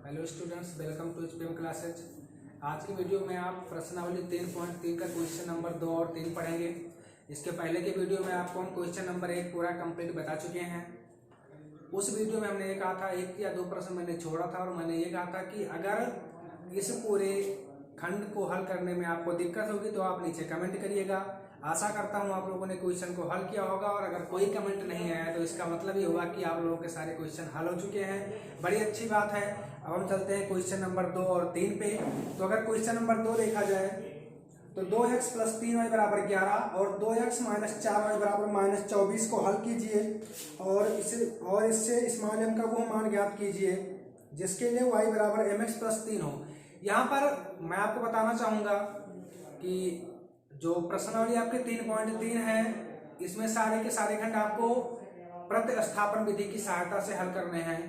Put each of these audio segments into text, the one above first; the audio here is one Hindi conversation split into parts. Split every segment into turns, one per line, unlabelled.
Hello students, welcome to HPM classes. आज की वीडियो में आप प्रश्नावली 3.3 का क्वेश्चन नंबर 2 और 3 पढ़ेंगे। इसके पहले के वीडियो में आपको हम क्वेश्चन नंबर 1 पूरा कंप्लीट बता चुके हैं। उस वीडियो में हमने ये कहा था, 1 या 2 प्रश्न मैंने छोड़ा था और मैंने ये कहा था कि अगर इस पूरे खंड को हल करने में आपको दिक्कत होगी तो आप नीचे कमेंट करिएगा। आशा करता हूँ आप लोगों ने क्वेश्चन को हल किया होगा, और अगर कोई कमेंट नहीं आया तो इसका मतलब ये होगा कि आप लोगों के सारे क्वेश्चन हल हो चुके हैं। बड़ी अच्छी बात है। अब हम चलते हैं क्वेश्चन नंबर 2 और 3 पे। तो अगर क्वेश्चन नंबर 2 देखा जाए तो 2x + 3y = 11 और 2x - 4y = -24 को हल कीजिए और इससे स्मॉल m का वो मान ज्ञात कीजिए जिसके लिए y = mx + 3 हो। यहाँ पर मैं आपको बताना चाहूँगा कि जो प्रश्नावली आपके 3.3 है, इसमें सारे के सारे खंड आपको प्रतिस्थापन विधि की सहायता से हल करने हैं।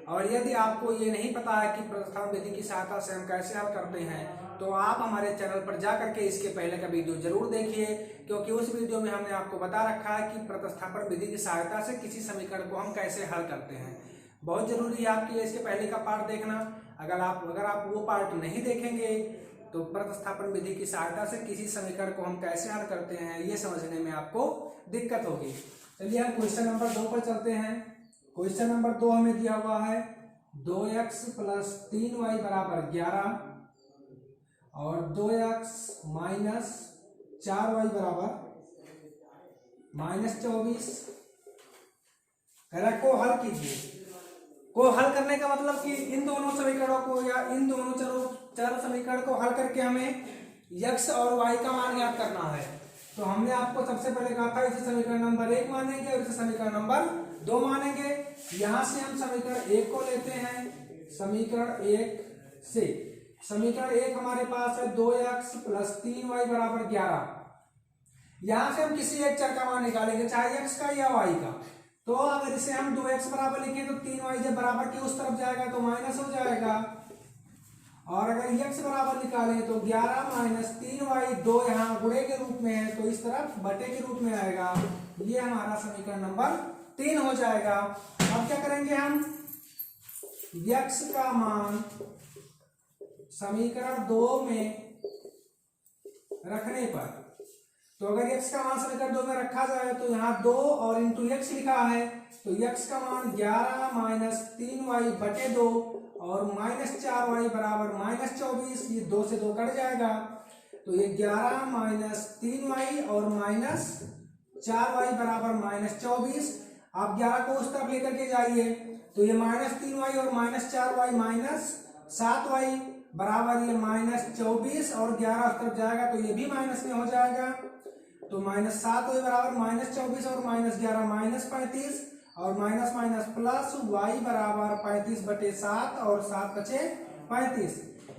और यदि आपको ये नहीं पता है कि प्रतिस्थापन विधि की सहायता से हम कैसे हल करते हैं, तो आप हमारे चैनल पर जा करके इसके पहले का वीडियो जरूर देखिए, क्योंकि उस वीडियो में हमने आपको बता रखा है कि प्रतिस्थापन विधि की सहायता से किसी समीकरण को हम कैसे हल करते हैं। बहुत जरूरी है आपके लिए इसके पहले का पार्ट देखना। अगर आप वो पार्ट नहीं देखेंगे तो प्रतिस्थापन विधि की सहायता से किसी समीकरण को हम कैसे हल करते हैं ये समझने में आपको दिक्कत होगी। चलिए हम क्वेश्चन नंबर 2 पर चलते हैं। क्वेश्चन नंबर 2 हमें दिया हुआ है 2x + 3y = 11 और 2x - 4y = -24 को हल कीजिए। को हल करने का मतलब कि इन दोनों समीकरणों को या इन दोनों चर समीकरण को हल करके हमें x और y का मान ज्ञात करना है। तो हमने आपको सबसे पहले कहा था इसे समीकरण नंबर 1 मानेंगे और इसे समीकरण नंबर 2 मानेंगे। यहां से हम समीकरण 1 को लेते हैं। समीकरण 1 से समीकरण 1 हमारे पास है 2x + 3y = 11। यहां से हम किसी एक चर का मान निकालेंगे, चाहे x का या y का। तो अगर इसे हम 2x बराबर लिखें तो 3y जब बराबर के उस तरफ जाएगा तो माइनस हो जाएगा, और अगर x बराबर निकालें तो 11 - 3y 2 यहाँ गुणे के रूप में है तो इस तरफ बटे के रूप में आएगा। ये हमारा समीकरण नंबर 3 हो जाएगा। अब क्या करेंगे हम, x का मान समीकरण 2 में रखने पर, तो अगर x का मान समीकरण 2 में रखा जाए तो यहाँ 2 और इंटू x लिखा है, तो x का मान 11 - 3y बटे 2 और -4y = -24। ये 2 से 2 कट जाएगा, तो ये 11 - 3y और -4y = -24। आप 11 को उस तरफ लेकर के जाइए तो ये -3y और -4y -7y बराबर ये -24, और 11 उस तरफ जाएगा तो ये भी माइनस में हो जाएगा। तो -7y = -24 और -11 -35, और माइनस माइनस प्लस y = 35/7 और 7 बचे 35।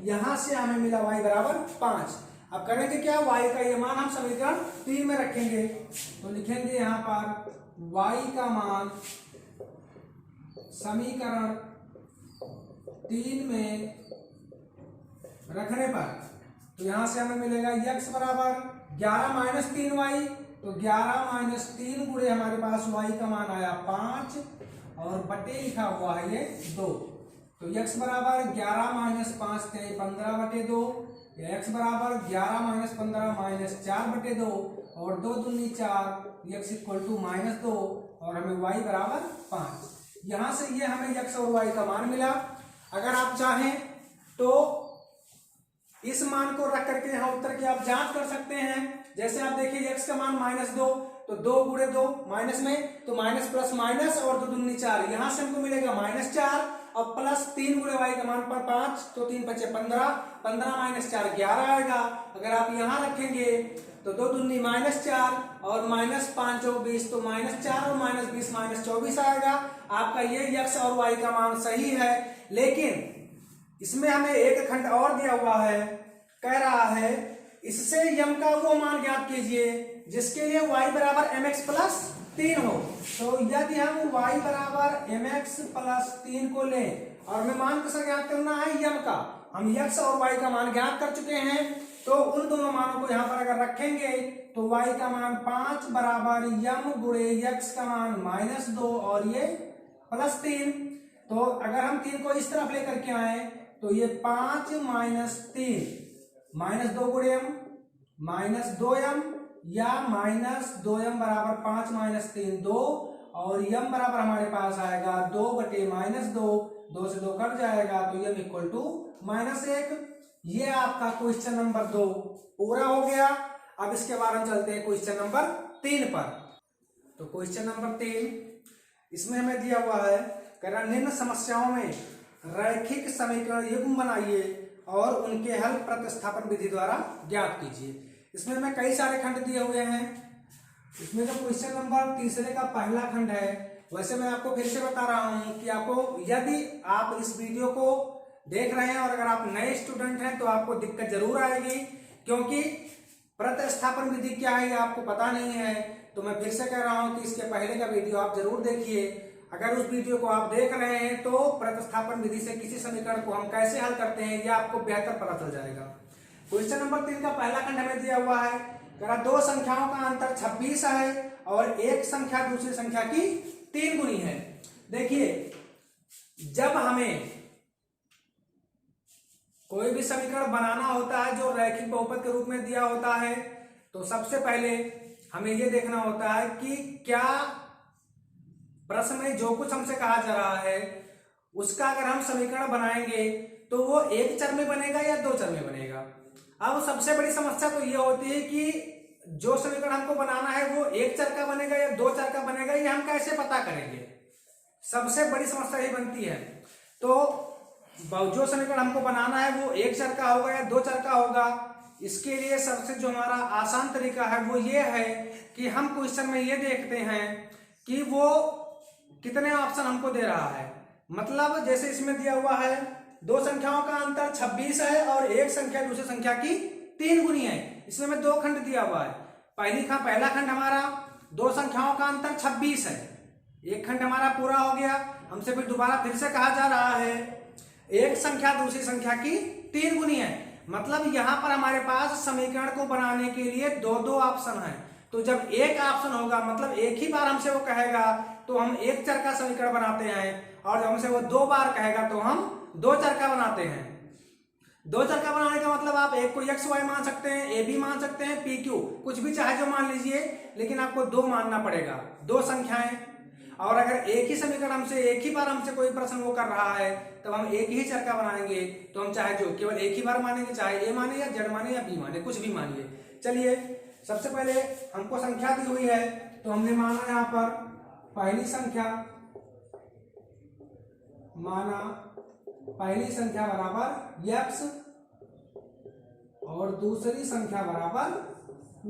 यहां से हमें मिला y = 5। अब करेंगे क्या, y का ये मान हम समीकरण 3 में रखेंगे। तो लिखेंगे यहां पर y का मान समीकरण 3 में रखने पर, तो यहां से हमें मिलेगा x = 11 - 3y, तो 11 - 3 गुणे हमारे पास y का मान आया 5 और बटे लिखा हुआ है ये 2। तो x = 11 - 5 = 15/2, x = 11 - 15 - 4/2 और 2 दूनी 4, x = -2 और हमें y = 5। यहां से ये हमें x और y का मान मिला। अगर आप चाहें तो इस मान को रख करके यहाँ उत्तर की आप जांच कर सकते हैं। जैसे आप देखिए x का मान -2, तो 2 गुणे 2 माइनस में, तो माइनस प्लस माइनस और 2 दूनी 4, यहां से हमको मिलेगा -4 और प्लस 3 गुणे y का मान पर 5, तो 3 बचे 15, 15 - 4 11 आएगा। अगर आप यहां रखेंगे तो 2 दूनी -4 और -5 = 20, तो -4 और -20 -24 आएगा। आपका ये x और y का मान सही है, लेकिन इसमें हमें एक खंड और दिया हुआ है, कह रहा है इससे यम का वो मान ज्ञात कीजिए जिसके लिए y = mx + 3 हो। तो यदि हम y = mx + 3 को लें और हमें मान किसका ज्ञात करना है, यम का, हम x और y का मान ज्ञात कर चुके हैं, तो उन दोनों मानों को यहाँ पर अगर रखेंगे तो y का मान 5 = यम गुणे x का मान -2 और ये +3। तो अगर हम 3 को इस तरफ लेकर के आए तो ये 5 माइनस 3 माइनस 2 गुणे m माइनस 2m या माइनस 2m बराबर 5 माइनस 3 2 और m बराबर हमारे पास आएगा 2 बटे माइनस 2, 2 से 2 कट जाएगा तो m इक्वल टू -1। ये आपका क्वेश्चन नंबर 2 पूरा हो गया। अब इसके बाद हम चलते हैं क्वेश्चन नंबर 3 पर। तो क्वेश्चन नंबर 3 इसमें हमें दिया हुआ है कह निम्न समस्याओं में रैखिक समीकरण युग्म बनाइए और उनके हल प्रतिस्थापन विधि द्वारा ज्ञात कीजिए। इसमें हमें कई सारे खंड दिए हुए हैं। इसमें जो क्वेश्चन नंबर तीसरे का पहला खंड है, वैसे मैं आपको फिर से बता रहा हूं कि आपको यदि आप इस वीडियो को देख रहे हैं और अगर आप नए स्टूडेंट हैं तो आपको दिक्कत जरूर आएगी, क्योंकि प्रतिस्थापन विधि क्या है ये आपको पता नहीं है। तो मैं फिर से कह रहा हूं कि इसके पहले का वीडियो आप जरूर देखिए। अगर उस वीडियो को आप देख रहे हैं तो प्रतिस्थापन विधि से किसी समीकरण को हम कैसे हल करते हैं ये आपको बेहतर पता चल जाएगा। क्वेश्चन नंबर 3 का पहला खंड हमें दिया हुआ है, दो संख्याओं का अंतर 26 है और एक संख्या दूसरी संख्या की 3 गुनी है। देखिए, जब हमें कोई भी समीकरण बनाना होता है जो रैखिक बहुपद के रूप में दिया होता है, तो सबसे पहले हमें यह देखना होता है कि क्या प्रश्न में जो कुछ हमसे कहा जा रहा है उसका अगर हम समीकरण बनाएंगे तो वो एक चर में बनेगा या दो चर में बनेगा। अब सबसे बड़ी समस्या तो ये होती है कि जो समीकरण हमको बनाना है वो एक चर का बनेगा या दो चर का बनेगा, ये हम कैसे पता करेंगे। सबसे बड़ी समस्या ये बनती है। तो जो समीकरण हमको बनाना है वो एक चर का होगा या दो चर का होगा। इसके लिए सबसे जो हमारा आसान तरीका है वो ये है कि हम क्वेश्चन में ये देखते हैं कि वो कितने ऑप्शन हमको दे रहा है। मतलब जैसे इसमें दिया हुआ है दो संख्याओं का अंतर 26 है और एक संख्या दूसरी संख्या की 3 गुनी है। इसमें हमें दो खंड दिया हुआ है। पहला खंड हमारा दो संख्याओं का अंतर 26 है, एक खंड हमारा पूरा हो गया। हमसे फिर से कहा जा रहा है एक संख्या दूसरी संख्या की 3 गुनी है। मतलब यहां पर हमारे पास समीकरण को बनाने के लिए दो ऑप्शन है। तो जब एक ऑप्शन होगा मतलब एक ही बार हमसे वो कहेगा तो हम एक चर का समीकरण बनाते हैं, और जब हमसे वो 2 बार कहेगा तो हम 2 चर का बनाते हैं। 2 चर का बनाने का मतलब आप एक को एक्स वाई मान सकते हैं, ए बी मान सकते हैं, पी क्यू कुछ भी चाहे जो मान लीजिए, लेकिन आपको 2 मानना पड़ेगा, 2 संख्याएं। और अगर एक ही समीकरण हमसे एक ही बार हमसे कोई प्रश्न वो कर रहा है तब हम एक ही चर का बनाएंगे। तो हम चाहे जो केवल एक ही बार मानेंगे, चाहे ए माने या जेड माने या बी माने, कुछ भी मानिए। चलिए, सबसे पहले हमको संख्या दी हुई है तो हमने माना यहाँ पर पहली संख्या बराबर x और दूसरी संख्या बराबर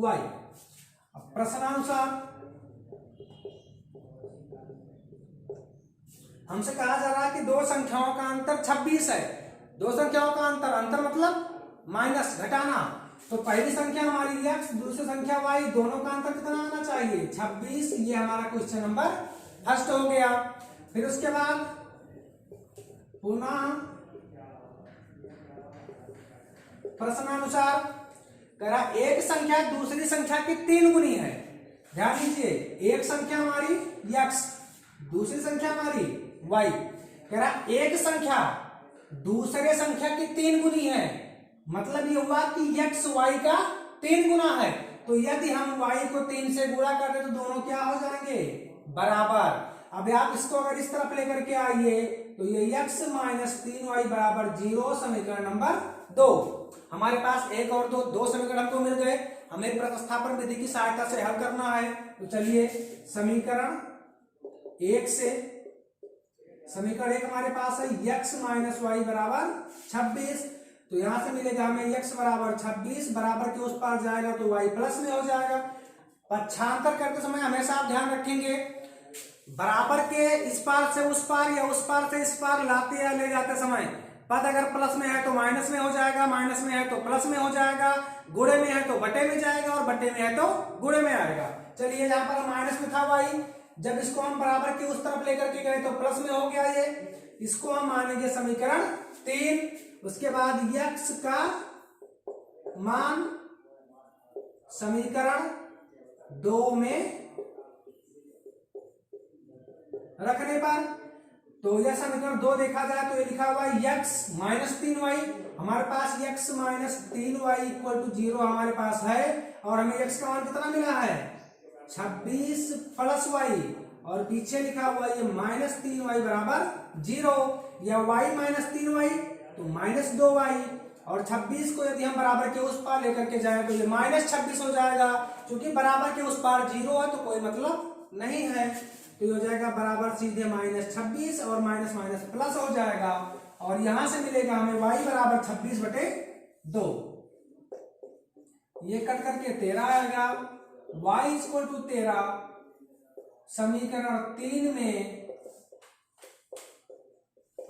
y। अब प्रश्नानुसार हमसे कहा जा रहा है कि दो संख्याओं का अंतर 26 है। दो संख्याओं का अंतर मतलब माइनस, घटाना। तो पहली संख्या हमारी x, दूसरी संख्या y, दोनों का अंतर कितना आना चाहिए 26। ये हमारा क्वेश्चन नंबर फर्स्ट हो गया। फिर उसके बाद पुनः प्रश्नानुसार करा एक संख्या दूसरी संख्या की 3 गुनी है। ध्यान दीजिए, एक संख्या हमारी x, दूसरी संख्या हमारी y। कह रहा एक संख्या दूसरे संख्या की 3 गुनी है। मतलब ये हुआ कि x y का 3 गुना है। तो यदि हम y को 3 से गुणा कर दे तो दोनों क्या हो जाएंगे, बराबर। अब आप इसको अगर इस तरफ लेकर के आइए तो ये x माइनस 3y बराबर 0 समीकरण नंबर 2। हमारे पास एक और दो समीकरण हमको मिल गए। हमें प्रतिस्थापन विधि की सहायता से हल करना है। तो चलिए, समीकरण 1 से समीकरण 1 हमारे पास है x माइनस वाई बराबर 26। तो यहां से मिलेगा हमें x बराबर 26, बराबर के उस पार जाएगा तो y प्लस में हो जाएगा। पक्षांतर करते समय हमेशा आप ध्यान रखेंगे बराबर के इस पार से उस पार या उस पार से इस पार लाते या ले जाते समय पद अगर प्लस में है तो माइनस में हो जाएगा, माइनस में है तो प्लस में हो जाएगा, गुणे में है तो बटे में जाएगा और बटे में है तो गुणे में आएगा। चलिए, जहां पर माइनस में था y, जब इसको हम बराबर के उस तरफ लेकर के गए तो प्लस में हो गया। ये इसको हम मानेंगे समीकरण 3। उसके बाद x का मान समीकरण 2 में रखने पर तो यह समीकरण 2 देखा जाए तो ये लिखा हुआ है x माइनस 3y, हमारे पास x minus 3y equal to 0 हमारे पास है, और हमें x का मान कितना मिला है 26 प्लस y, और पीछे लिखा हुआ है ये माइनस 3y बराबर 0, या y माइनस 3y तो माइनस 2y, और 26 को यदि हम बराबर के उस पार लेकर के जाए तो ये माइनस 26 हो जाएगा, क्योंकि बराबर के उस पार 0 है तो कोई मतलब नहीं है, तो ये हो जाएगा बराबर सीधे माइनस 26 और माइनस माइनस प्लस हो जाएगा, और यहां से मिलेगा हमें y बराबर 26/2, ये कट करके 13 आएगा, y इक्वल टू 13 समीकरण 3 में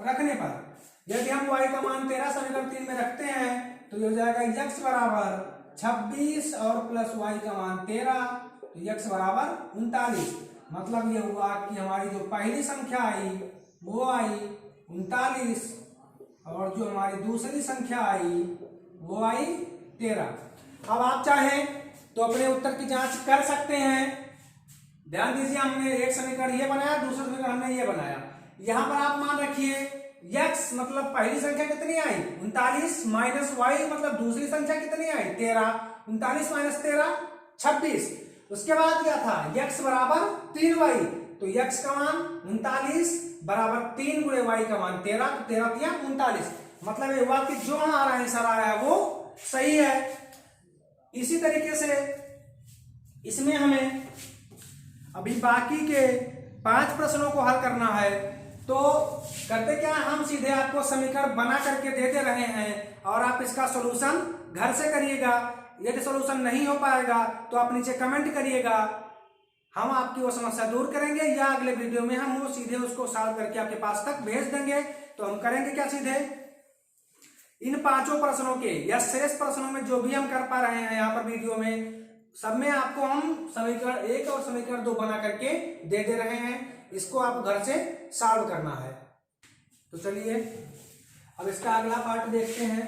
रखने पर यदि हम y का मान 13 समीकरण 3 में रखते हैं तो ये हो जाएगा x बराबर 26 और प्लस y का मान 13, तो x बराबर 39। मतलब ये हुआ कि हमारी जो पहली संख्या आई वो आई 39, और जो हमारी दूसरी संख्या आई वो आई 13। अब आप चाहें तो अपने उत्तर की जांच कर सकते हैं। ध्यान दीजिए, हमने एक समीकरण ये बनाया, दूसरा समीकरण हमने ये बनाया। यहां पर आप मान रखिए x मतलब पहली संख्या कितनी आई 39, माइनस y मतलब दूसरी संख्या कितनी आई 13, 39 माइनस 13 26। उसके बाद क्या था x बराबर 3y, तो x का मान 39 बराबर 3 गुणे y का मान 13, तो 13 दिया 39। मतलब ये हुआ कि जो हमारा आंसर आया वो सही है। इसी तरीके से इसमें हमें अभी बाकी के 5 प्रश्नों को हल करना है। तो करते क्या, हम सीधे आपको समीकरण बना करके देते रहे हैं और आप इसका सॉल्यूशन घर से करिएगा। यदि सॉल्यूशन नहीं हो पाएगा तो आप नीचे कमेंट करिएगा, हम आपकी वो समस्या दूर करेंगे, या अगले वीडियो में हम वो सीधे उसको सॉल्व करके आपके पास तक भेज देंगे। तो हम करेंगे क्या, सीधे इन 5 प्रश्नों के या शेष प्रश्नों में जो भी हम कर पा रहे हैं यहाँ पर वीडियो में, सब में आपको हम समीकरण 1 और समीकरण 2 बना करके दे रहे हैं। इसको आप घर से सॉल्व करना है। तो चलिए अब इसका अगला पार्ट देखते हैं।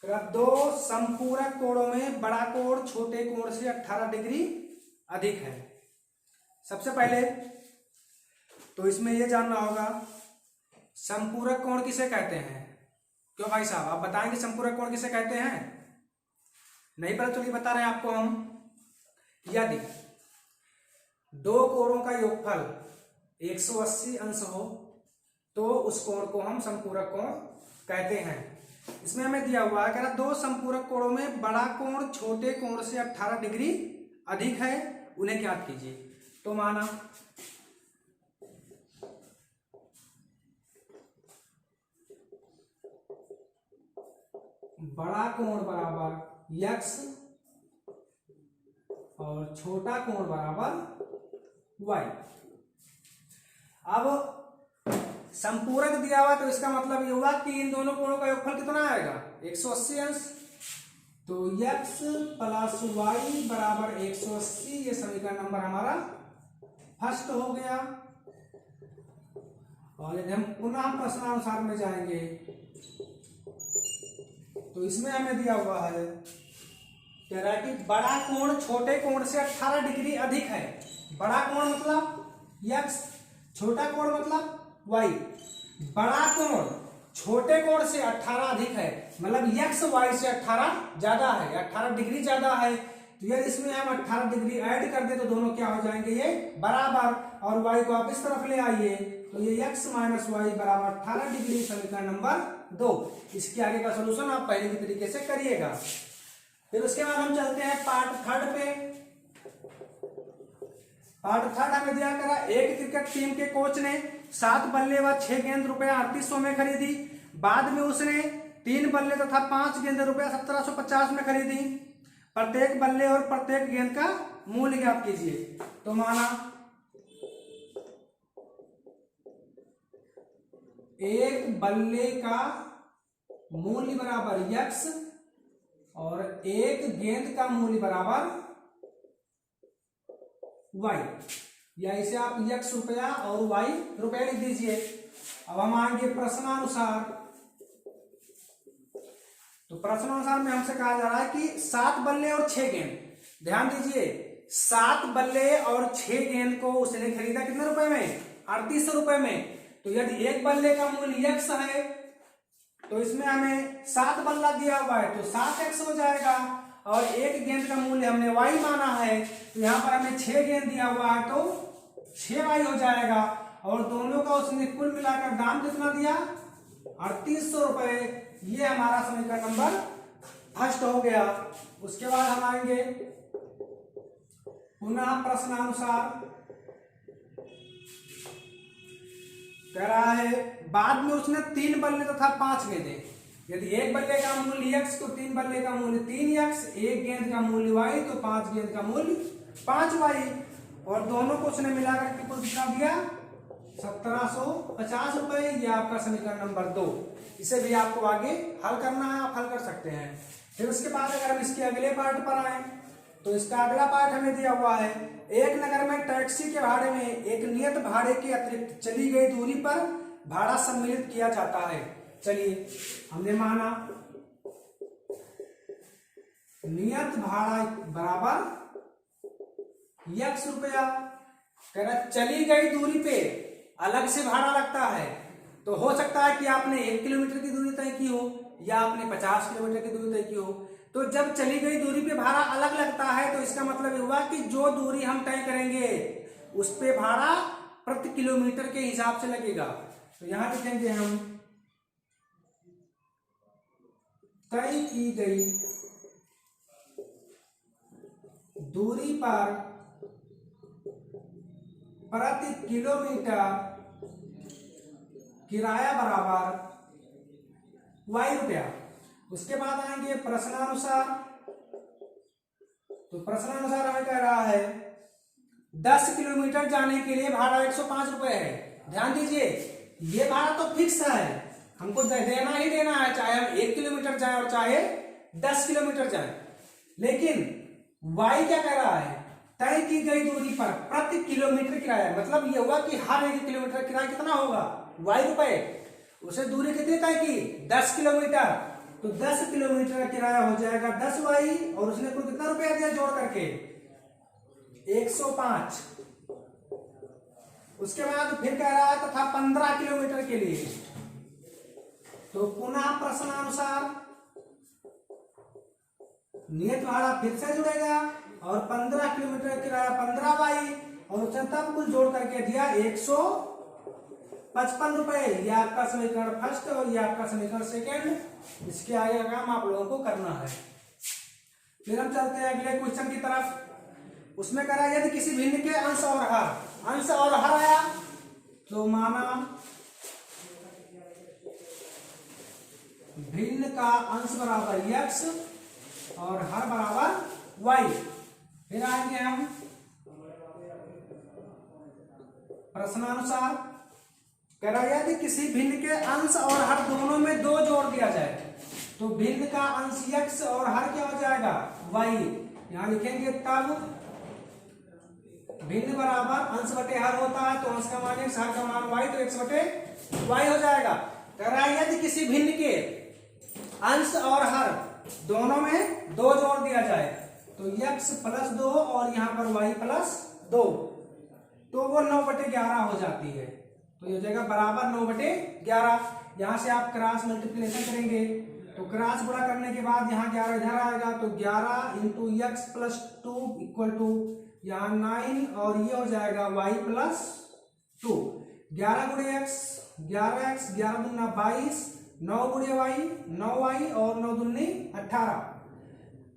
दो संपूरक कोणों में बड़ा कोण छोटे कोण से 18 डिग्री अधिक है। सबसे पहले तो इसमें यह जानना होगा संपूरक कोण किसे कहते हैं। क्यों भाई साहब, आप बताएंगे संपूरक कोण किसे कहते हैं? नहीं पता, चलिए बता रहे हैं आपको हम। यदि दो कोणों का योगफल 180 अंश हो तो उस कोण को हम संपूरक कोण कहते हैं। इसमें हमें दिया हुआ है, कह रहा दो संपूरक कोणों में बड़ा कोण छोटे कोण से 18 डिग्री अधिक है, उन्हें ज्ञात कीजिए। तो माना बड़ा कोण बराबर x और छोटा कोण बराबर y। अब संपूरक दिया हुआ तो इसका मतलब ये हुआ कि इन दोनों कोणों का योगफल कितना आएगा 180 अंश। तो x प्लस y बराबर 180, ये समीकरण नंबर हमारा फर्स्ट हो गया। और यदि हम पुनः प्रश्नानुसार में जाएंगे तो इसमें हमें दिया हुआ है, कह रहा है कि बड़ा कोण छोटे कोण से 18 डिग्री अधिक है। बड़ा कोण मतलब x, छोटा कोण मतलब y। बड़ा कोण छोटे कोण से 18 अधिक है, मतलब x y से 18 ज्यादा है, 18 डिग्री ज्यादा है। तो यदि इसमें हम 18 डिग्री ऐड कर दे तो दोनों क्या हो जाएंगे, ये बराबर, और y को आप इस तरफ ले आइए तो ये x माइनस वाई बराबर 18 डिग्री, समीकरण नंबर 2। इसके आगे का सोल्यूशन आप पहले की तरीके से करिएगा। फिर उसके बाद हम चलते हैं पार्ट थर्ड पे। पार्ट थर्ड हमें दिया करा, एक क्रिकेट टीम के कोच ने 7 बल्ले व 6 गेंद रुपया 3800 में खरीदी। बाद में उसने 3 बल्ले तथा 5 गेंद रुपया 1750 में खरीदी। प्रत्येक बल्ले और प्रत्येक गेंद का मूल्य ज्ञात कीजिए। तो माना एक बल्ले का मूल्य बराबर x और एक गेंद का मूल्य बराबर y, या इसे आप x रुपया और y रुपया लिख दीजिए। अब हम आएंगे प्रश्नानुसार। तो प्रश्नानुसार में हमसे कहा जा रहा है कि 7 बल्ले और 6 गेंद, ध्यान दीजिए 7 बल्ले और 6 गेंद को उसने खरीदा कितने रुपए में, 3800 रुपए में। तो यदि एक बल्ले का मूल्य x है तो इसमें हमें 7 बल्ला दिया हुआ है तो 7x हो जाएगा, और एक गेंद का मूल्य हमने y माना है तो यहाँ पर हमें 6 गेंद दिया हुआ है तो 6y हो जाएगा, और दोनों का उसने कुल मिलाकर दाम कितना दिया 3800 रुपए। ये हमारा समीकरण नंबर फर्स्ट हो गया। उसके बाद हम आएंगे पुनः प्रश्नानुसार। कह रहा है बाद में उसने 3 बल्ले तथा 5 गेंदें, यदि एक बल्ले का मूल्य x तो 3 बल्ले का मूल्य 3x, एक गेंद का मूल्य y तो 5 गेंद का मूल्य 5y, और दोनों को उसने मिलाकर के कुल कितना दिया 1750 रुपए। ये आपका समीकरण नंबर 2। इसे भी आपको आगे हल करना है, आप हल कर सकते हैं। फिर उसके बाद अगर हम इसके अगले पार्ट पर आए तो इसका अगला पार्ट हमें दिया हुआ है, एक नगर में टैक्सी के भाड़े में एक नियत भाड़े के अतिरिक्त चली गई दूरी पर भाड़ा सम्मिलित किया जाता है। चलिए हमने माना नियत भाड़ा बराबर x रुपया। कह रहा चली गई दूरी पे अलग से भाड़ा लगता है, तो हो सकता है कि आपने 1 किलोमीटर की दूरी तय की हो या आपने 50 किलोमीटर की दूरी तय की हो। तो जब चली गई दूरी पे भाड़ा अलग लगता है तो इसका मतलब हुआ कि जो दूरी हम तय करेंगे उस पे भाड़ा प्रति किलोमीटर के हिसाब से लगेगा। तो यहां लिखेंगे हम तय की गई दूरी पर प्रति किलोमीटर किराया बराबर y रुपया। उसके बाद आएंगे प्रश्नानुसार। तो प्रश्नानुसार हमें कह रहा है 10 किलोमीटर जाने के लिए भाड़ा 105 रुपए है। ध्यान दीजिए ये भाड़ा तो फिक्स है, हमको देना ही देना है, चाहे हम 1 किलोमीटर जाए और चाहे 10 किलोमीटर जाए। लेकिन y क्या कह रहा है, तय की गई दूरी पर प्रति किलोमीटर किराया, मतलब ये हुआ कि हर 1 किलोमीटर किराया कितना होगा y रुपए। उसे दूरी कितनी तय की 10 किलोमीटर, तो 10 किलोमीटर का किराया हो जाएगा 10y, और उसने कुल कितना रुपया दिया जोड़ करके 105। उसके बाद फिर कह रहा है तथा 15 किलोमीटर के लिए। तो पुनः प्रश्नानुसार नियत भाड़ा फिर से जुड़ेगा और 15 किलोमीटर किराया 15y, और उसने तब कुल जोड़ करके दिया 155 रुपए। यह आपका समीकरण फर्स्ट और यह आपका समीकरण सेकेंड। इसके आगे का काम आप लोगों को करना है। फिर हम चलते हैं अगले क्वेश्चन की तरफ। उसमें कह रहा है यदि किसी भिन्न के अंश और हर आया तो माना भिन्न का अंश बराबर x और हर बराबर y। फिर आएंगे हम प्रश्नानुसार। कह रहा है यदि किसी भिन्न के अंश और हर दोनों में 2 जोड़ दिया जाए तो भिन्न का अंश x और हर क्या हो जाएगा y। यहां लिखेंगे तब भिन्न बराबर अंश बटे हर होता है, तो अंश का मान x, हर का मान y, तो x बटे y हो जाएगा। कह रहा है यदि किसी भिन्न के अंश और हर दोनों में 2 जोड़ दिया जाए तो x + 2 और यहाँ पर y + 2, तो वो 9/11 हो जाती है। तो ये हो जाएगा बराबर 9/11। यहां से आप क्रॉस मल्टीप्लिकेशन करेंगे तो क्रॉस गुणा करने के बाद यहाँ 11 इधर आएगा, तो 11 × x + 2 = यहाँ 9, और ये हो जाएगा y + 2। 11 × x 11x, 11 दूना 22, 9 × y 9y, और 9 दूनी 18।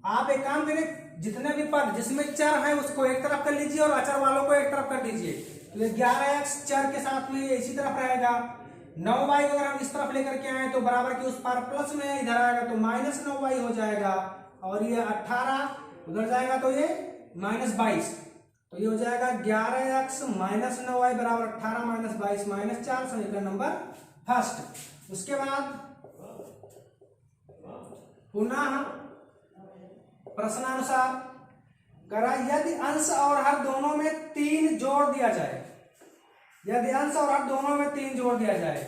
आप एक काम करें, जितने भी पद जिसमें चर है उसको एक तरफ कर लीजिए और अचर वालों को एक तरफ कर दीजिए। तो ये 11x चर के साथ में ये इसी तरफ रहेगा, 9y अगर हम इस तरफ लेकर के आए तो बराबर के उस पार प्लस में इधर आएगा तो -9y हो जाएगा, और ये 18 उधर जाएगा तो ये -22, तो ये हो जाएगा 11x - 9y बराबर 18 - 22 - 4, समीकरण नंबर फर्स्ट। उसके बाद पुनः प्रश्नानुसार करा यदि अंश और हर दोनों में 3 जोड़ दिया जाए, यदि अंश और हर दोनों में 3 जोड़ दिया जाए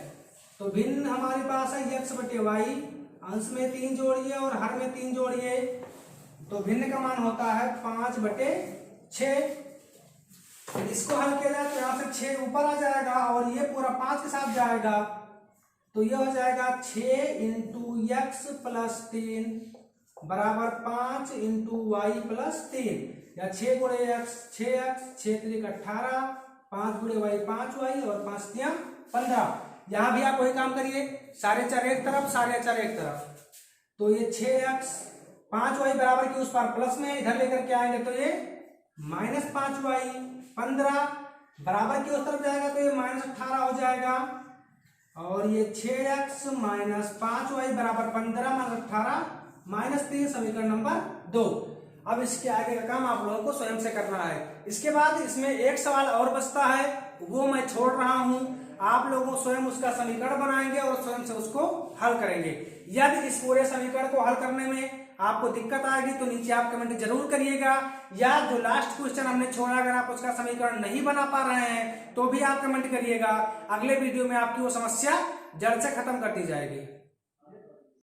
तो भिन्न हमारे पास है x बटे y, अंश में 3 जोड़िए और हर में 3 जोड़िए, तो भिन्न का मान होता है 5/6। इसको हल किया जाए तो यहाँ से 6 ऊपर आ जाएगा और ये पूरा 5 के साथ जाएगा, तो ये हो जाएगा 6 इंटू एक्स प्लस 3 बराबर 5 इंटू वाई प्लस 3, या 6 गुणे एक्स 6x, 6 3 18, 5 गुणे वाई 5y और 5 3 15। यहाँ भी आप वही काम करिए, सारे चर एक तरफ सारे चर एक तरफ, तो ये 6x 5y बराबर की उस पार प्लस में इधर लेकर के आएंगे तो ये -5y, 15 बराबर की उस तरफ जाएगा तो ये -18 हो जाएगा, और ये 6x माइनस 5y बराबर 15 माइनस 18 -3 समीकरण नंबर 2। अब इसके आगे का काम आप लोगों को स्वयं से करना है। इसके बाद इसमें एक सवाल और बचता है, वो मैं छोड़ रहा हूं, आप लोगों स्वयं उसका समीकरण बनाएंगे और स्वयं से उसको हल करेंगे। यदि इस पूरे समीकरण को हल करने में आपको दिक्कत आएगी तो नीचे आप कमेंट जरूर करिएगा, या जो लास्ट क्वेश्चन हमने छोड़ा अगर आप उसका समीकरण नहीं बना पा रहे हैं तो भी आप कमेंट करिएगा। अगले वीडियो में आपकी वो समस्या जड़ से खत्म कर दी जाएगी।